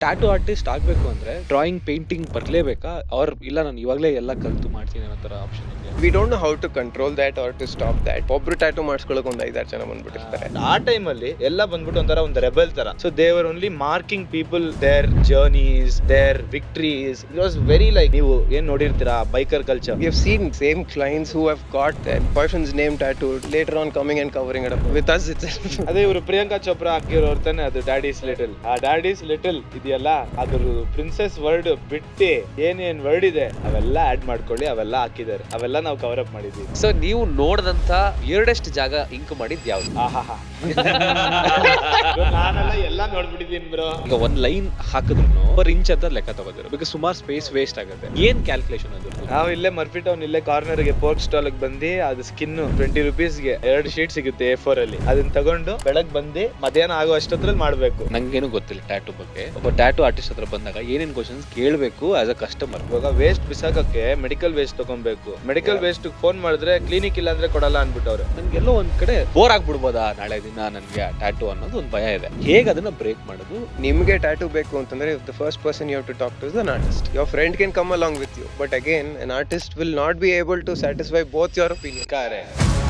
Tattoo artist ಆಗ್ಬೇಕು ಅಂದ್ರೆ drawing painting ಬರ್ಲೇಬೇಕಾ ಅವ್ರ ಇಲ್ಲ ನಾನು ಇವಾಗಲೇ ಎಲ್ಲ ಕಲ್ತು ಮಾಡ್ತೀನಿ ಅನ್ನೋ ತರ ಆಪ್ಷನ್ ಇದೆ? We don't know how to control that or to stop that. ಒಬ್ರು ಟ್ಯಾಟೂ ಮಾಡಿಸ್ಕೊಳ್ಳೋಕೆ ಒಂದು 5-6 ಜನ ಬಂದ್ಬಿಟ್ಟಿರ್ತಾರೆ. ಆ ಟೈಮಲ್ಲಿ ಎಲ್ಲ ಬಂದ್ಬಿಟ್ಟು ಒಂಥರ ಒಂದು ರೆಬೆಲ್ ತರ. So they were only marking people their journeys, their victories. It was very like ನೀವು ಏನ್ ನೋಡಿರ್ತೀರಾ biker culture. We have seen same clients who have got their boyfriend's name tattooed later on coming and covering it up with us itself. ಅದೇ ಇವರು ಪ್ರಿಯಾಂಕಾ ಚೋಪ್ರಾ ಹಾಕಿರೋರ್ ತಾನೆ ಅದು daddies little. ಆ daddies little ಇದೆಯಲ್ಲ ಅದ್ರ ಪ್ರಿನ್ಸೆಸ್ ವರ್ಡ್ ಬಿಟ್ಟು ಏನೇನ್ ವರ್ಡ್ ಇದೆ ಅವೆಲ್ಲ ಆಡ್ ಮಾಡ್ಕೊಳ್ಳಿ, ಅವೆಲ್ಲ ಹಾಕಿದ್ದಾರೆ, ಅವೆಲ್ಲ ನಾವು ಕವರ್ ಅಪ್ ಮಾಡಿದೀವಿ. ಸೊ ನೀವು ನೋಡಿದಂತ ಎರಡಷ್ಟು ಜಾಗ ಇಂಕ್ ಮಾಡಿದ್ ಯಾವ್ದು? ಆಹಾ ನಾನೆಲ್ಲ ಎಲ್ಲ ನೋಡ್ಬಿಟ್ಟಿದೀನಿ ಬ್ರೋ. ಈಗ ಒಂದ್ ಲೈನ್ ಹಾಕಿದ್ರು ಪರ್ ಇಂಚ್ ಅಂತ ಲೆಕ್ಕ ತಗೋದಿರೋ ಬಿಕಾಸ್ ಸುಮಾರು ಸ್ಪೇಸ್ ವೇಸ್ಟ್ ಆಗುತ್ತೆ. ಏನ್ ಕ್ಯಾಲ್ಕುಲೇಷನ್ ಅದು? ನಾವು ಇಲ್ಲೇ ಮರ್ಫಿ ಟೌನ್ ಇಲ್ಲೇ ಕಾರ್ನರ್ ಗೆ ಪೋರ್ಕ್ ಸ್ಟಾಲ್ ಬಂದು ಅದು ಸ್ಕಿನ್ 20 ರೂಪೀಸ್ಗೆ 2 ಶೀಟ್ ಸಿಗುತ್ತೆ A4 ಅಲ್ಲಿ. ಅದನ್ನ ತಗೊಂಡು ಬೆಳಗ್ ಬಂದು ಮಧ್ಯಾಹ್ನ ಆಗೋ ಅಷ್ಟೊತ್ರಲ್ಲಿ ಮಾಡ್ಬೇಕು. ನಂಗೇನು ಗೊತ್ತಿಲ್ಲ ಟ್ಯಾಟೂ ಬಗ್ಗೆ. ಒಬ್ಬ ಟ್ಯಾಟೂ ಆರ್ಟಿಸ್ಟ್ ಹತ್ರ ಬಂದಾಗ ಏನೇನ್ ಕ್ವಶನ್ಸ್ ಕೇಳಬೇಕು ಆಸ್ ಅ ಕಸ್ಟಮರ್? ಇವಾಗ ವೇಸ್ಟ್ ಬಿಸಾಕಕ್ಕೆ ಮೆಡಿಕಲ್ ವೇಸ್ಟ್ ತಗೊಬೇಕು. ಮೆಡಿಕಲ್ ವೇಸ್ಟ್ ಫೋನ್ ಮಾಡಿದ್ರೆ ಕ್ಲಿನಿಕ್ ಇಲ್ಲ ಅಂದ್ರೆ ಕೊಡಲ್ಲ ಅನ್ಬಿಟ್ಟವ್ರೆ. ನನ್ಗೆಲ್ಲೋ ಒಂದ್ ಕಡೆ ಬೋರ್ ಆಗ್ಬಿಡ್ಬೋದಾ ನಾಳೆ ದಿನ ನನ್ಗೆ ಟ್ಯಾಟೂ ಅನ್ನೋದು ಒಂದು ಭಯ ಇದೆ. ಹೇಗೆ ಅದನ್ನ ಬ್ರೇಕ್ ಮಾಡೋದು? ನಿಮಗೆ ಟ್ಯಾಟೂ ಬೇಕು ಅಂತಂದ್ರೆ the first person you have to talk to is an artist. Your friend can come along with you, but again an artist will not be able to satisfy both your opinions. Correct.